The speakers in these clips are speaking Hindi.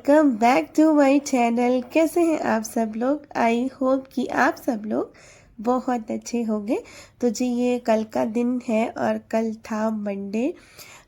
Welcome back to my channel. कैसे हैं आप सब लोग? आई होप कि आप सब लोग बहुत अच्छे होंगे। तो जी ये कल का दिन है और कल था मंडे।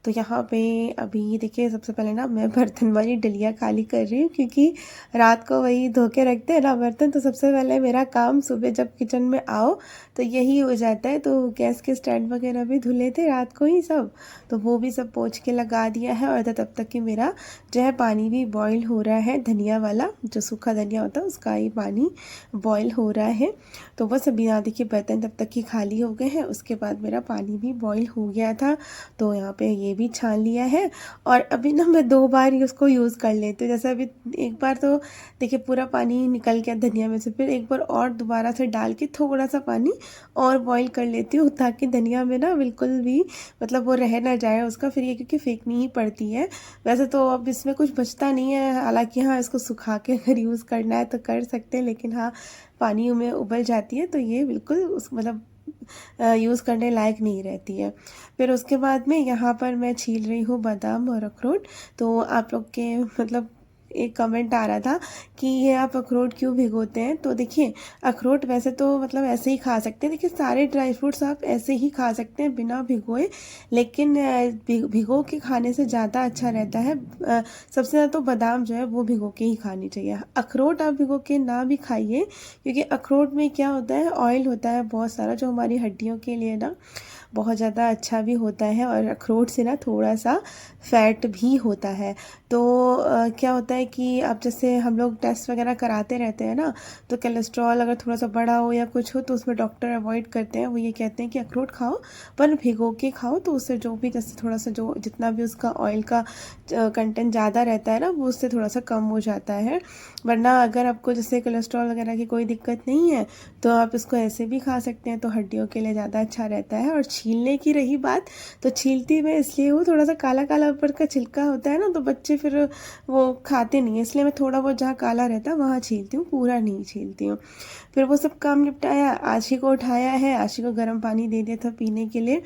तो यहाँ पे अभी देखिए सबसे पहले ना मैं बर्तन वाली डलिया खाली कर रही हूँ, क्योंकि रात को वही धो के रखते हैं ना बर्तन। तो सबसे पहले मेरा काम सुबह जब किचन में आओ तो यही हो जाता है। तो गैस के स्टैंड वगैरह भी धुले थे रात को ही सब, तो वो भी सब पोंछ के लगा दिया है। और तब तक कि मेरा जो है पानी भी बॉईल हो रहा है, धनिया वाला जो सूखा धनिया होता है उसका ही पानी बॉईल हो रहा है। तो बस अभी यहाँ देखिए बर्तन तब तक ही खाली हो गए हैं, उसके बाद मेरा पानी भी बॉईल हो गया था। तो यहाँ पे ये भी छान लिया है और अभी ना मैं 2 बार ही उसको यूज़ कर लेती हूँ। जैसे अभी एक बार तो देखिए पूरा पानी निकल गया धनिया में से, फिर एक बार और दोबारा से डाल के थोड़ा सा पानी और बॉईल कर लेती हूँ, ताकि धनिया में ना बिल्कुल भी मतलब वो रह ना जाए उसका, फिर ये क्योंकि फेंकनी ही पड़ती है। वैसे तो अब इसमें कुछ बचता नहीं है, हालांकि हाँ इसको सुखा के अगर यूज़ करना है तो कर सकते हैं, लेकिन हाँ पानी में उबल जाती है तो ये बिल्कुल उस मतलब यूज़ करने लायक नहीं रहती है। फिर उसके बाद में यहाँ पर मैं छील रही हूँ बादाम और अखरोट। तो आप लोग के मतलब एक कमेंट आ रहा था कि ये आप अखरोट क्यों भिगोते हैं। तो देखिए अखरोट वैसे तो मतलब ऐसे ही खा सकते हैं, देखिए सारे ड्राई फ्रूट्स आप ऐसे ही खा सकते हैं बिना भिगोए, लेकिन भिगो के खाने से ज़्यादा अच्छा रहता है। सबसे ज़्यादा तो बादाम जो है वो भिगो के ही खानी चाहिए। अखरोट आप भिगो के ना भी खाइए, क्योंकि अखरोट में क्या होता है ऑयल होता है बहुत सारा, जो हमारी हड्डियों के लिए ना बहुत ज़्यादा अच्छा भी होता है। और अखरोट से ना थोड़ा सा फैट भी होता है। तो क्या होता है कि अब जैसे हम लोग टेस्ट वगैरह कराते रहते हैं ना, तो कोलेस्ट्रॉल अगर थोड़ा सा बढ़ा हो या कुछ हो तो उसमें डॉक्टर अवॉइड करते हैं। वो ये कहते हैं कि अखरोट खाओ पर भिगो के खाओ, तो उससे जो भी जैसे थोड़ा सा जो जितना भी उसका ऑयल का कंटेंट ज़्यादा रहता है ना वो उससे थोड़ा सा कम हो जाता है। वरना अगर आपको जैसे कोलेस्ट्रॉल वगैरह की कोई दिक्कत नहीं है तो आप इसको ऐसे भी खा सकते हैं, तो हड्डियों के लिए ज़्यादा अच्छा रहता है। और छीलने की रही बात, तो छीलती मैं इसलिए हूँ, थोड़ा सा काला काला ऊपर का छिलका होता है ना, तो बच्चे फिर वो खाते नहीं है, इसलिए मैं थोड़ा बहुत जहाँ काला रहता है वहाँ छीलती हूँ, पूरा नहीं छीलती हूँ। फिर वो सब काम निपटाया, आशी को उठाया है, आशी को गर्म पानी दे दिया था पीने के लिए।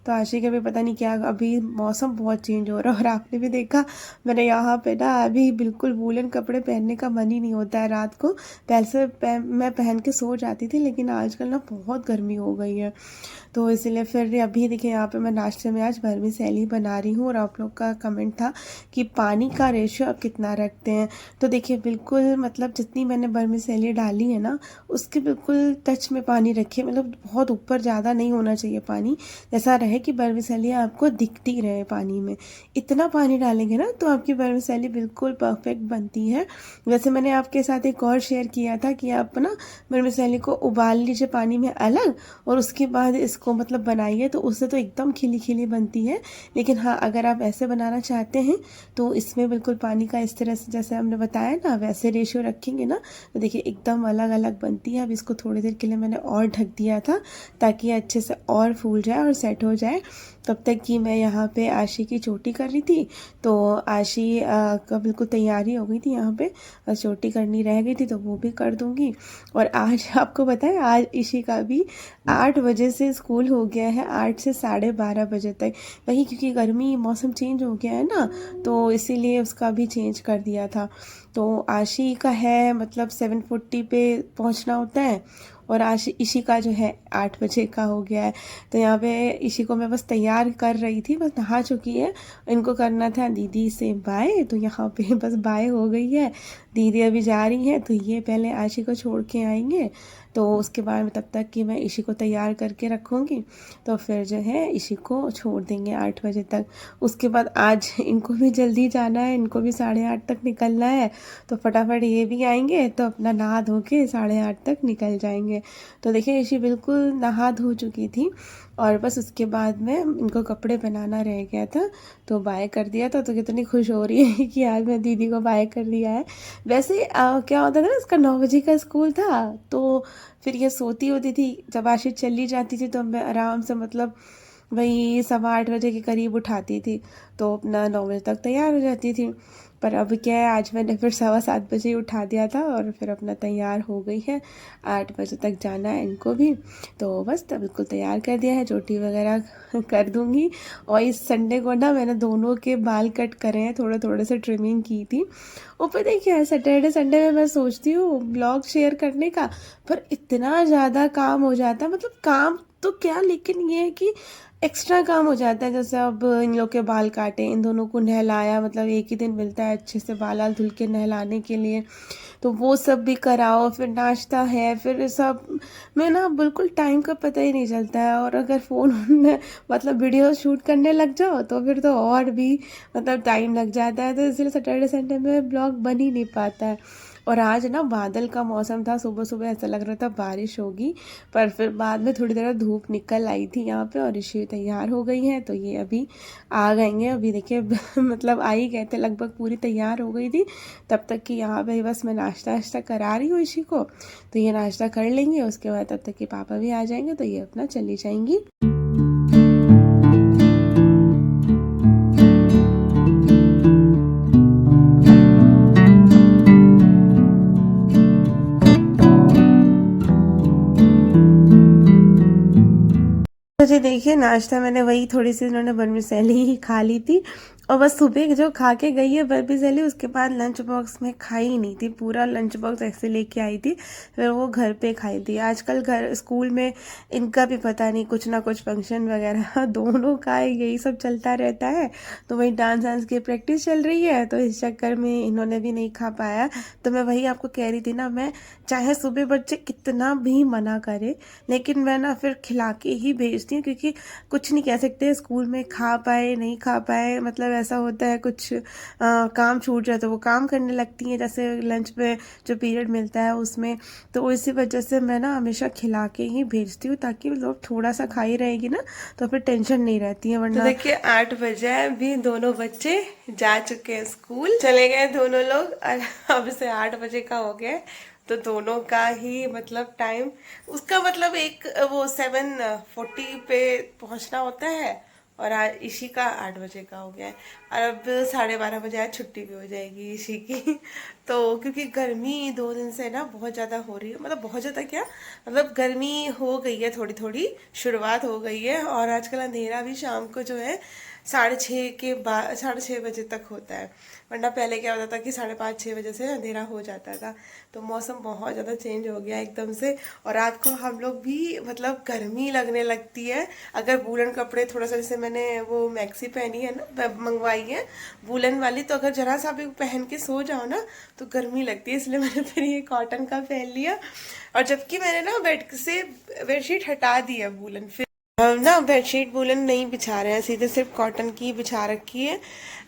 तो आशी का भी पता नहीं क्या, अभी मौसम बहुत चेंज हो रहा है और आपने भी देखा मैंने यहाँ पे ना अभी बिल्कुल वूलन कपड़े पहनने का मन ही नहीं होता है रात को। पहले से मैं पहन के सो जाती थी, लेकिन आजकल ना बहुत गर्मी हो गई है, तो इसीलिए फिर अभी देखिए यहाँ पे मैं नाश्ते में आज वर्मीसेली बना रही हूँ। और आप लोग का कमेंट था कि पानी का रेशियो आप कितना रखते हैं। तो देखिए बिल्कुल मतलब जितनी मैंने वर्मीसेली डाली है ना उसके बिल्कुल टच में पानी रखिए, मतलब बहुत ऊपर ज़्यादा नहीं होना चाहिए पानी, जैसा रहे कि वर्मीसेली आपको दिखती रहे पानी में। इतना पानी डालेंगे ना तो आपकी वर्मीसेली बिल्कुल परफेक्ट बनती है। वैसे मैंने आपके साथ एक और शेयर किया था कि आप ना वर्मीसेली को उबाल लीजिए पानी में अलग, और उसके बाद इसको मतलब बनाइए, तो उससे तो एकदम खिली खिली बनती है। लेकिन हाँ अगर आप ऐसे बनाना चाहते हैं तो इसमें बिल्कुल पानी का इस तरह से जैसे हमने बताया ना वैसे रेशियो रखेंगे ना, तो देखिए एकदम अलग अलग बनती है। अब इसको थोड़ी देर के लिए मैंने और ढक दिया था ताकि ये अच्छे से और फूल जाए और सेट हो जाए। तब तक कि मैं यहाँ पे आशी की चोटी कर रही थी। तो आशी का बिल्कुल तैयारी हो गई थी, यहाँ पे बस चोटी करनी रह गई थी तो वो भी कर दूँगी। और आज आपको बताएं आज इशी का भी 8 बजे से स्कूल हो गया है, 8 से 12:30 बजे तक। वही क्योंकि गर्मी मौसम चेंज हो गया है ना, तो इसीलिए उसका भी चेंज कर दिया था। तो आशी का है मतलब 7:40 पे पहुंचना होता है, और आज इशी का जो है 8 बजे का हो गया है। तो यहाँ पे इशी को मैं बस तैयार कर रही थी, बस नहा चुकी है, इनको करना था दीदी से बाय, तो यहाँ पे बस बाय हो गई है। दीदी अभी जा रही है तो ये पहले आशी को छोड़ के आएंगे, तो उसके बाद तब तक कि मैं इशी को तैयार करके रखूँगी, तो फिर जो है इशी को छोड़ देंगे 8 बजे तक। उसके बाद आज इनको भी जल्दी जाना है, इनको भी 8:30 तक निकलना है, तो फटाफट ये भी आएंगे तो अपना नहा धो के 8:30 तक निकल जाएंगे। तो देखिए इशी बिल्कुल नहा धो चुकी थी, और बस उसके बाद में इनको कपड़े पहनाना रह गया था, तो बाय कर दिया था। तो कितनी खुश हो रही है कि आज मैं दीदी को बाय कर दिया है। वैसे क्या होता था ना, इसका 9 बजे का स्कूल था, तो फिर ये सोती होती थी, जब आशी चली जाती थी तो मैं आराम से मतलब वही 7:15 बजे के करीब उठाती थी, तो अपना 9 बजे तक तैयार हो जाती थी। पर अब क्या है, आज मैंने फिर 7:15 बजे ही उठा दिया था और फिर अपना तैयार हो गई है। 8 बजे तक जाना है इनको भी, तो बस तब बिल्कुल तैयार कर दिया है, चोटी वगैरह कर दूँगी। और इस संडे को ना मैंने दोनों के बाल कट करे हैं, थोड़े थोड़े से ट्रिमिंग की थी। और पता है क्या है, सैटरडे संडे में मैं सोचती हूँ ब्लॉग शेयर करने का, पर इतना ज़्यादा काम हो जाता है, मतलब काम तो क्या, लेकिन ये है कि एक्स्ट्रा काम हो जाता है। जैसे अब इन लोग के बाल काटे, इन दोनों को नहलाया, मतलब एक ही दिन मिलता है अच्छे से बाल धुल के नहलाने के लिए, तो वो सब भी कराओ, फिर नाश्ता है, फिर सब में ना बिल्कुल टाइम का पता ही नहीं चलता है। और अगर फ़ोन में मतलब वीडियो शूट करने लग जाओ तो फिर तो और भी मतलब टाइम लग जाता है, तो इसलिए सैटरडे संडे में ब्लॉग बन ही नहीं पाता है। और आज ना बादल का मौसम था, सुबह सुबह ऐसा लग रहा था बारिश होगी, पर फिर बाद में थोड़ी देर धूप निकल आई थी यहाँ पे, और ऋषि तैयार हो गई है, तो ये अभी आ गई हैं। अभी देखिए मतलब आ ही गए थे, लगभग पूरी तैयार हो गई थी तब तक कि यहाँ पे बस मैं नाश्ता वाश्ता करा रही हूँ ऋषि को, तो ये नाश्ता कर लेंगे, उसके बाद तब तक कि पापा भी आ जाएंगे तो ये अपना चली जाएंगी। तो जी देखिए, नाश्ता मैंने वही थोड़ी सी इन्होंने वर्मिसेली ही खा ली थी, और बस सुबह जो खा के गई है वर्मिसेली, उसके बाद लंच बॉक्स में खाई ही नहीं थी, पूरा लंच बॉक्स ऐसे लेके आई थी, फिर वो घर पे खाई थी। आजकल घर स्कूल में इनका भी पता नहीं कुछ ना कुछ फंक्शन वगैरह दोनों का यही सब चलता रहता है, तो वही डांस वांस की प्रैक्टिस चल रही है, तो इस चक्कर में इन्होंने भी नहीं खा पाया। तो मैं वही आपको कह रही थी ना, मैं चाहे सुबह बच्चे कितना भी मना करे, लेकिन मैं ना फिर खिला के ही भेजती हूँ, क्योंकि कुछ नहीं कह सकते स्कूल में खा पाए नहीं खा पाए, मतलब ऐसा होता है कुछ काम छूट जाए तो वो काम करने लगती हैं, जैसे लंच में जो पीरियड मिलता है उसमें, तो इसी वजह से मैं ना हमेशा खिला के ही भेजती हूँ, ताकि लोग थोड़ा सा खाई रहेगी ना तो फिर टेंशन नहीं रहती है। वरना तो देखिए 8 बजे अभी दोनों बच्चे जा चुके हैं स्कूल, चले गए दोनों लोग, और अब से 8 बजे का हो गया, तो दोनों का ही मतलब टाइम, उसका मतलब एक वो 7:40 पे पहुंचना होता है, और आज इसी का 8 बजे का हो गया है, और अब 12:30 बजे आज छुट्टी भी हो जाएगी इसी की तो क्योंकि गर्मी 2 दिन से ना बहुत ज़्यादा हो रही है, मतलब बहुत ज़्यादा क्या, मतलब गर्मी हो गई है, थोड़ी थोड़ी शुरुआत हो गई है, और आजकल अंधेरा भी शाम को जो है 6:30 के बाद 6:30 बजे तक होता है, वरना पहले क्या होता था कि 5:30-6 बजे से अंधेरा हो जाता था। तो मौसम बहुत ज़्यादा चेंज हो गया एकदम से, और रात को हम लोग भी मतलब गर्मी लगने लगती है, अगर वूलन कपड़े थोड़ा सा, जैसे मैंने वो मैक्सी पहनी है ना, मंगवाई है वूलन वाली, तो अगर जरा सा भी पहन के सो जाओ ना तो गर्मी लगती है, इसलिए मैंने फिर ये कॉटन का पहन लिया, और जबकि मैंने ना बेड से बेडशीट हटा दी है वूलन, फिर हम ना बेडशीट वूलन नहीं बिछा रहे हैं, सीधे सिर्फ कॉटन की बिछा रखी है,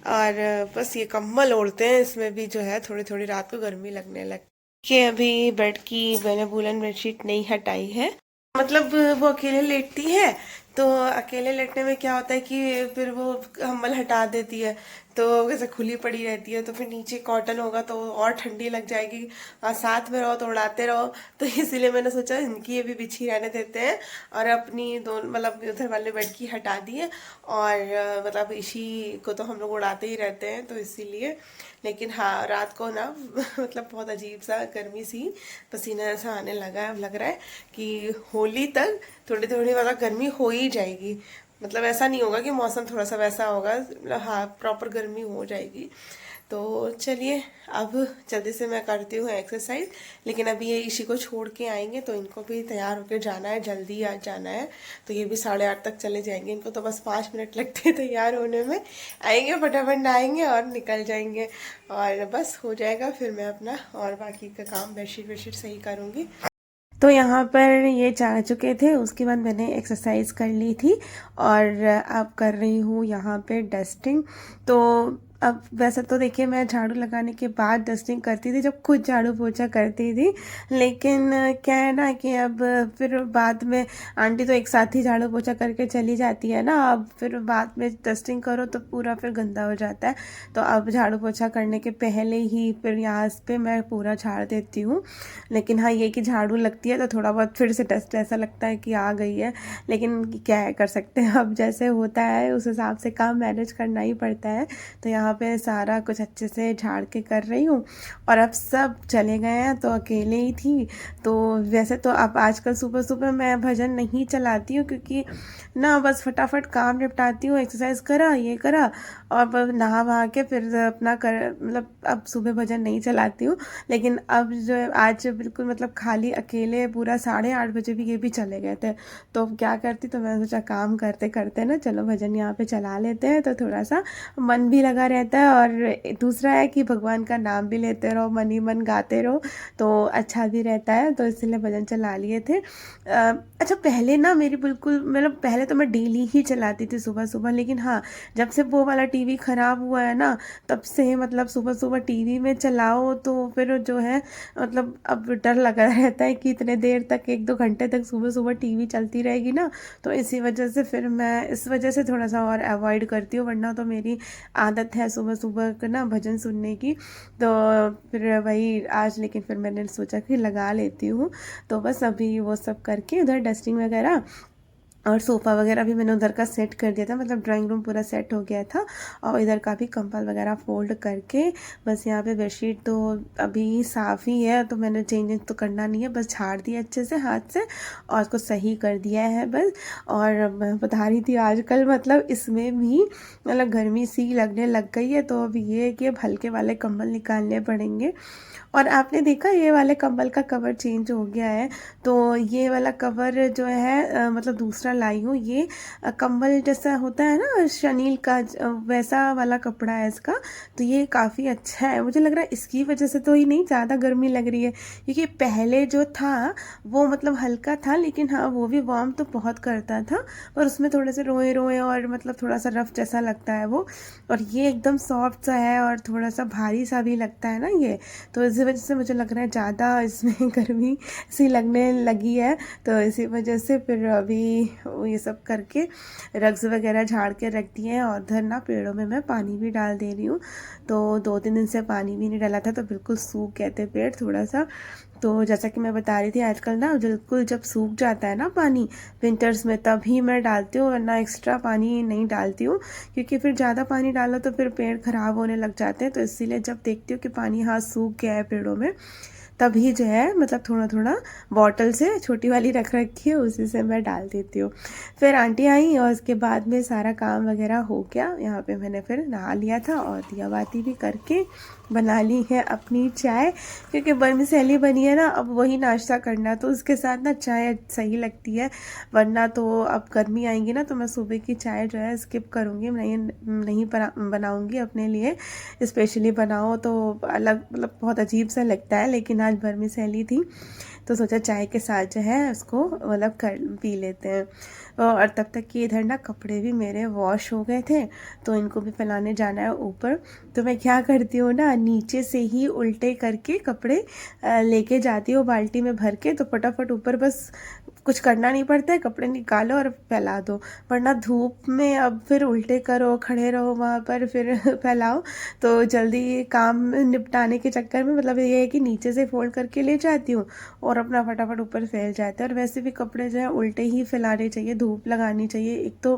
और बस ये कंबल ओढ़ते हैं, इसमें भी जो है थोड़ी थोड़ी रात को गर्मी लगने लगती है। कि अभी बेड की मैंने वूलन बेडशीट नहीं हटाई है, मतलब वो अकेले लेटती है, तो अकेले लेटने में क्या होता है कि फिर वो कंबल हटा देती है, तो वैसे खुली पड़ी रहती है, तो फिर नीचे कॉटन होगा तो और ठंडी लग जाएगी, और साथ में रहो तो उड़ाते रहो, तो इसीलिए मैंने सोचा इनकी ये भी बिछी रहने देते हैं, और अपनी दोनों मतलब उधर वाले बेड की हटा दी है, और मतलब इसी को तो हम लोग उड़ाते ही रहते हैं, तो इसीलिए। लेकिन हाँ, रात को ना मतलब बहुत अजीब सा गर्मी सी, पसीना ऐसा आने लगा है, अब लग रहा है कि होली तक थोड़ी थोड़ी मतलब गर्मी हो ही जाएगी, मतलब ऐसा नहीं होगा कि मौसम थोड़ा सा वैसा होगा, मतलब हाँ प्रॉपर गर्मी हो जाएगी। तो चलिए अब जल्दी से मैं करती हूँ एक्सरसाइज, लेकिन अभी ये इसी को छोड़ के आएंगे तो इनको भी तैयार होकर जाना है, जल्दी आ जाना है, तो ये भी 8:30 तक चले जाएंगे, इनको तो बस 5 मिनट लगते हैं तैयार होने में, आएंगे फटाफट नहाएंगे और निकल जाएंगे, और बस हो जाएगा, फिर मैं अपना और बाकी का काम बेडशीट वेडशीट सही करूँगी। तो यहाँ पर ये जा चुके थे, उसके बाद मैंने एक्सरसाइज कर ली थी, और अब कर रही हूँ यहाँ पे डस्टिंग। तो अब वैसे तो देखिए मैं झाड़ू लगाने के बाद डस्टिंग करती थी जब खुद झाड़ू पोछा करती थी, लेकिन क्या है ना कि अब फिर बाद में आंटी तो एक साथ ही झाड़ू पोछा करके चली जाती है ना, अब फिर बाद में डस्टिंग करो तो पूरा फिर गंदा हो जाता है। तो अब झाड़ू पोछा करने के पहले ही फिर यहाँ पे मैं पूरा झाड़ देती हूँ। लेकिन हाँ, ये कि झाड़ू लगती है तो थोड़ा बहुत फिर से डस्ट ऐसा लगता है कि आ गई है, लेकिन क्या है कर सकते हैं, अब जैसे होता है उस हिसाब से काम मैनेज करना ही पड़ता है। तो यहाँ पे सारा कुछ अच्छे से झाड़ के कर रही हूँ। और अब सब चले गए हैं तो अकेले ही थी। तो वैसे तो अब आजकल सुबह सुबह मैं भजन नहीं चलाती हूँ, क्योंकि ना बस फटाफट काम निपटाती हूँ, एक्सरसाइज करा ये करा और बस नहा वहा के फिर अपना कर, मतलब अब सुबह भजन नहीं चलाती हूँ। लेकिन अब जो है आज बिल्कुल मतलब खाली अकेले पूरा 8:30 बजे भी ये भी चले गए थे। तो क्या करती, तो मैं सोचा काम करते करते ना चलो भजन यहाँ पे चला लेते हैं, तो थोड़ा सा मन भी लगा रहता है और दूसरा है कि भगवान का नाम भी लेते रहो, मन ही मन गाते रहो, तो अच्छा भी रहता है। तो इसलिए भजन चला लिए थे। अच्छा, पहले ना मेरी बिल्कुल मतलब पहले तो मैं डेली ही चलाती थी सुबह सुबह, लेकिन हाँ, जब से वो वाला टीवी ख़राब हुआ है ना, तब से मतलब सुबह सुबह टीवी में चलाओ तो फिर जो है मतलब अब डर लगा रहता है कि इतने देर तक 1-2 घंटे तक सुबह सुबह टीवी चलती रहेगी ना। तो इसी वजह से फिर मैं इस वजह से थोड़ा सा और अवॉइड करती हूँ, वरना तो मेरी आदत है सुबह सुबह का ना भजन सुनने की। तो फिर वही आज, लेकिन फिर मैंने सोचा कि लगा लेती हूँ। तो बस अभी वो सब करके उधर डस्टिंग वगैरह और सोफ़ा वगैरह भी मैंने उधर का सेट कर दिया था, मतलब ड्राइंग रूम पूरा सेट हो गया था। और इधर का भी कंबल वगैरह फोल्ड करके बस यहाँ पे बेडशीट तो अभी साफ़ ही है, तो मैंने चेंज तो करना नहीं है, बस झाड़ दिया अच्छे से हाथ से और उसको सही कर दिया है बस। और मैं बता रही थी आजकल मतलब इसमें भी मतलब गर्मी सी लगने लग गई है, तो अब ये है कि अब हल्के वाले कंबल निकालने पड़ेंगे। और आपने देखा ये वाले कंबल का कवर चेंज हो गया है, तो ये वाला कवर जो है मतलब दूसरा लाई हूँ। ये कंबल जैसा होता है ना शनील का, वैसा वाला कपड़ा है इसका। तो ये काफ़ी अच्छा है, मुझे लग रहा है इसकी वजह से तो ही नहीं ज़्यादा गर्मी लग रही है, क्योंकि पहले जो था वो मतलब हल्का था, लेकिन हाँ वो भी वार्म तो बहुत करता था, पर उसमें थोड़े से रोए रोए और मतलब थोड़ा सा रफ जैसा लगता है वो। और ये एकदम सॉफ्ट सा है और थोड़ा सा भारी सा भी लगता है ना ये। तो इसी वजह से मुझे लग रहा है ज़्यादा इसमें गर्मी सी लगने लगी है। तो इसी वजह से फिर अभी ये सब करके रग्स वगैरह झाड़ के रख दिए हैं, और उधर ना पेड़ों में मैं पानी भी डाल दे रही हूँ। तो 2-3 दिन से पानी भी नहीं डाला था, तो बिल्कुल सूख गए थे पेड़ थोड़ा सा। तो जैसा कि मैं बता रही थी आजकल ना बिल्कुल जब सूख जाता है ना पानी विंटर्स में, तभी मैं डालती हूँ, वरना एक्स्ट्रा पानी नहीं डालती हूँ, क्योंकि फिर ज़्यादा पानी डालो तो फिर पेड़ ख़राब होने लग जाते हैं। तो इसीलिए जब देखती हूँ कि पानी हाँ सूख गया है पेड़ों में, तभी जो है मतलब थोड़ा थोड़ा बॉटल से छोटी वाली रख रखी है उसी से मैं डाल देती हूँ। फिर आंटी आई और उसके बाद में सारा काम वगैरह हो गया। यहाँ पे मैंने फिर नहा लिया था और दिया बाती भी करके बना ली है अपनी चाय, क्योंकि वर्मिसेली बनी है ना, अब वही नाश्ता करना, तो उसके साथ ना चाय सही लगती है। वरना तो अब गर्मी आएंगी ना, तो मैं सुबह की चाय जो है स्किप करूँगी, नहीं बनाऊँगी अपने लिए। स्पेशली बनाओ तो अलग मतलब बहुत अजीब सा लगता है, लेकिन आज वर्मिसेली थी तो सोचा चाय के साथ जो है उसको मतलब कर पी लेते हैं। और तब तक कि इधर ना कपड़े भी मेरे वॉश हो गए थे, तो इनको भी फैलाने जाना है ऊपर। तो मैं क्या करती हूँ ना, नीचे से ही उल्टे करके कपड़े लेके जाती हूँ बाल्टी में भर के, तो फटाफट ऊपर बस कुछ करना नहीं पड़ता है, कपड़े निकालो और फैला दो। वरना धूप में अब फिर उल्टे करो, खड़े रहो वहाँ पर, फिर फैलाओ, तो जल्दी काम निपटाने के चक्कर में मतलब ये है कि नीचे से फोल्ड करके ले जाती हूँ और अपना फटाफट ऊपर फैल जाता है। और वैसे भी कपड़े जो है उल्टे ही फैलाने चाहिए, धूप लगानी चाहिए। एक तो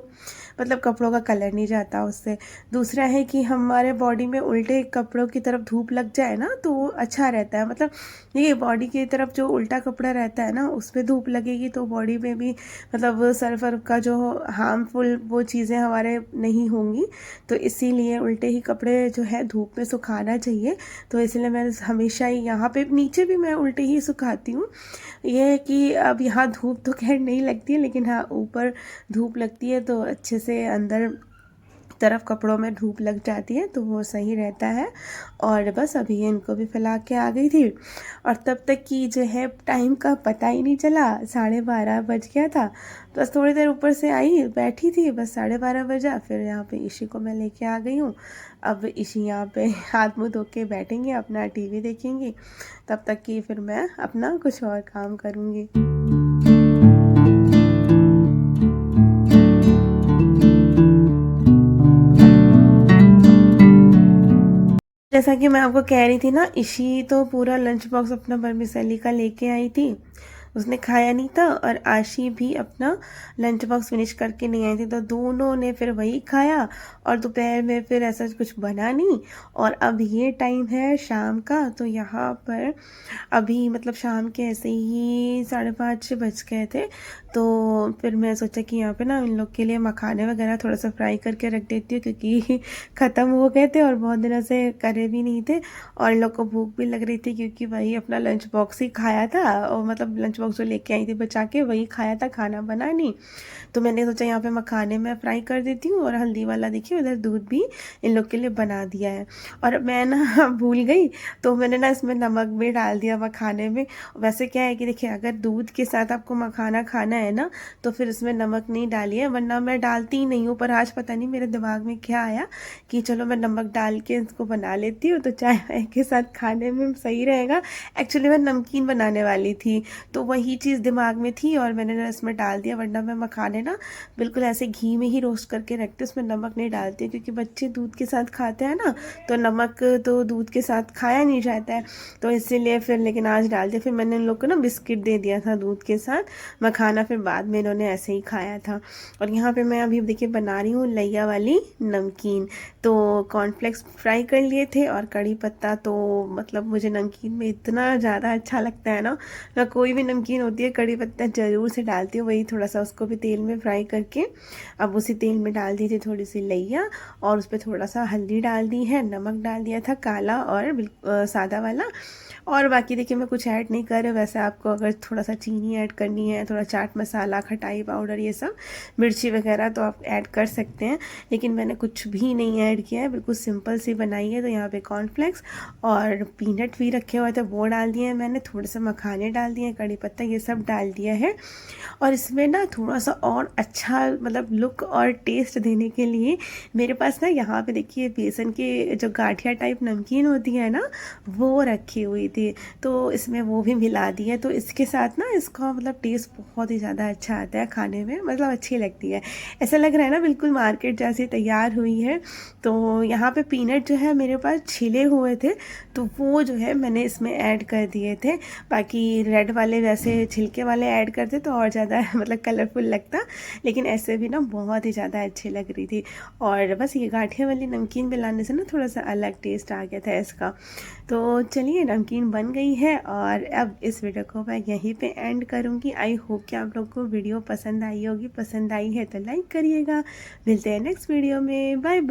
मतलब कपड़ों का कलर नहीं जाता उससे, दूसरा है कि हमारे बॉडी में उल्टे कपड़ों की तरफ धूप लग जाए ना तो अच्छा रहता है। मतलब ये बॉडी की तरफ जो उल्टा कपड़ा रहता है ना, उस पर धूप लगेगी तो बॉडी में भी मतलब सल्फर का जो हार्मफुल वो चीज़ें हमारे नहीं होंगी। तो इसीलिए उल्टे ही कपड़े जो है धूप में सुखाना चाहिए। तो इसलिए मैं हमेशा ही यहाँ पे नीचे भी मैं उल्टे ही सुखाती हूँ। ये है कि अब यहाँ धूप तो खैर नहीं लगती है, लेकिन हाँ ऊपर धूप लगती है तो अच्छे से अंदर तरफ कपड़ों में धूप लग जाती है तो वो सही रहता है। और बस अभी इनको भी फैला के आ गई थी और तब तक कि जो है टाइम का पता ही नहीं चला, 12:30 बज गया था। तो बस थोड़ी देर ऊपर से आई, बैठी थी, बस 12:30 बजा। फिर यहाँ पे ईशी को मैं लेके आ गई हूँ। अब ईशी यहाँ पे हाथ मुँह धो के बैठेंगे, अपना टीवी देखेंगे, तब तक कि फिर मैं अपना कुछ और काम करूँगी। जैसा कि मैं आपको कह रही थी ना, ईशी तो पूरा लंच बॉक्स अपना वर्मिसेली का लेके आई थी, उसने खाया नहीं था। और आशी भी अपना लंच बॉक्स फिनिश करके नहीं आई थी, तो दोनों ने फिर वही खाया। और दोपहर में फिर ऐसा कुछ बना नहीं। और अब ये टाइम है शाम का, तो यहाँ पर अभी मतलब शाम के ऐसे ही 5:30 बज गए थे। तो फिर मैं सोचा कि यहाँ पे ना इन लोग के लिए मखाने वगैरह थोड़ा सा फ्राई करके रख देती हूँ, क्योंकि ख़त्म हो गए थे और बहुत दिनों से करे भी नहीं थे। और इन लोग को भूख भी लग रही थी, क्योंकि वही अपना लंच बॉक्स ही खाया था, और मतलब लंच बॉक्स जो लेके आई थी बचा के वही खाया था, खाना बना नहीं। तो मैंने सोचा यहाँ पे मखाने में फ्राई कर देती हूँ, और हल्दी वाला देखिए उधर दूध भी इन लोग के लिए बना दिया है। और मैं ना भूल गई, तो मैंने ना इसमें नमक भी डाल दिया मखाने में। वैसे क्या है कि देखिए, अगर दूध के साथ आपको मखाना खाना है ना, तो फिर इसमें नमक नहीं डालिए, वरना मैं डालती ही नहीं हूँ। पर आज पता नहीं मेरे दिमाग में क्या आया कि चलो मैं नमक डाल के इसको बना लेती हूँ, तो चाय वाय के साथ खाने में सही रहेगा। एक्चुअली मैं नमकीन बनाने वाली थी, तो वही चीज़ दिमाग में थी और मैंने ना इसमें डाल दिया। वरना मैं मखाने ना बिल्कुल ऐसे घी में ही रोस्ट करके रखती हूँ, उसमें नमक नहीं डालती हूँ, क्योंकि बच्चे दूध के साथ खाते हैं ना, तो नमक तो दूध के साथ खाया नहीं जाता है, तो इसीलिए फिर लेकिन आज डाल दिया। फिर मैंने उन लोग को ना बिस्किट दे दिया था दूध के साथ, मखाना फिर बाद में इन्होंने ऐसे ही खाया था। और यहाँ पे मैं अभी देखिए बना रही हूँ लैया वाली नमकीन। तो कॉर्नफ्लेक्स फ्राई कर लिए थे और कड़ी पत्ता, तो मतलब मुझे नमकीन में इतना ज़्यादा अच्छा लगता है ना, मैं कोई भी नमकीन होती है कड़ी पत्ता ज़रूर से डालती हूँ। वही थोड़ा सा उसको भी तेल में फ्राई करके अब उसी तेल में डाल दी थी थोड़ी सी लैया, और उस पर थोड़ा सा हल्दी डाल दी है, नमक डाल दिया था काला और सादा वाला। और बाकी देखिए मैं कुछ ऐड नहीं कर रही। वैसे आपको अगर थोड़ा सा चीनी ऐड करनी है, थोड़ा चाट मसाला, खटाई पाउडर, ये सब मिर्ची वगैरह, तो आप ऐड कर सकते हैं, लेकिन मैंने कुछ भी नहीं ऐड किया है, बिल्कुल सिंपल सी बनाई है। तो यहाँ पे कॉर्नफ्लेक्स और पीनट भी रखे हुए थे, वो डाल दिए हैं मैंने, थोड़े से मखाने डाल दिए, कड़ी पत्ता ये सब डाल दिया है। और इसमें ना थोड़ा सा और अच्छा मतलब लुक और टेस्ट देने के लिए मेरे पास ना यहाँ पे देखिए बेसन के जो गाठिया टाइप नमकीन होती है ना, वो रखी हुई थी, तो इसमें वो भी मिला दी है। तो इसके साथ ना इसका मतलब टेस्ट बहुत ही ज़्यादा अच्छा आता है खाने में, मतलब अच्छी लगती है। ऐसा लग रहा है ना बिल्कुल मार्केट जैसी तैयार हुई है। तो यहाँ पे पीनट जो है मेरे पास छिले हुए थे, तो वो जो है मैंने इसमें ऐड कर दिए थे। बाकी रेड वाले वैसे छिलके वाले ऐड करते तो और ज़्यादा मतलब कलरफुल लगता, लेकिन ऐसे भी ना बहुत ही ज़्यादा अच्छी लग रही थी। और बस ये गाठिया वाली नमकीन मिलाने से ना थोड़ा सा अलग टेस्ट आ गया था इसका। तो चलिए नमकीन बन गई है, और अब इस वीडियो को मैं यहीं पे एंड करूँगी। आई होप कि आप लोग को वीडियो पसंद आई होगी, पसंद आई है तो लाइक करिएगा। मिलते हैं नेक्स्ट वीडियो में, बाय बाय।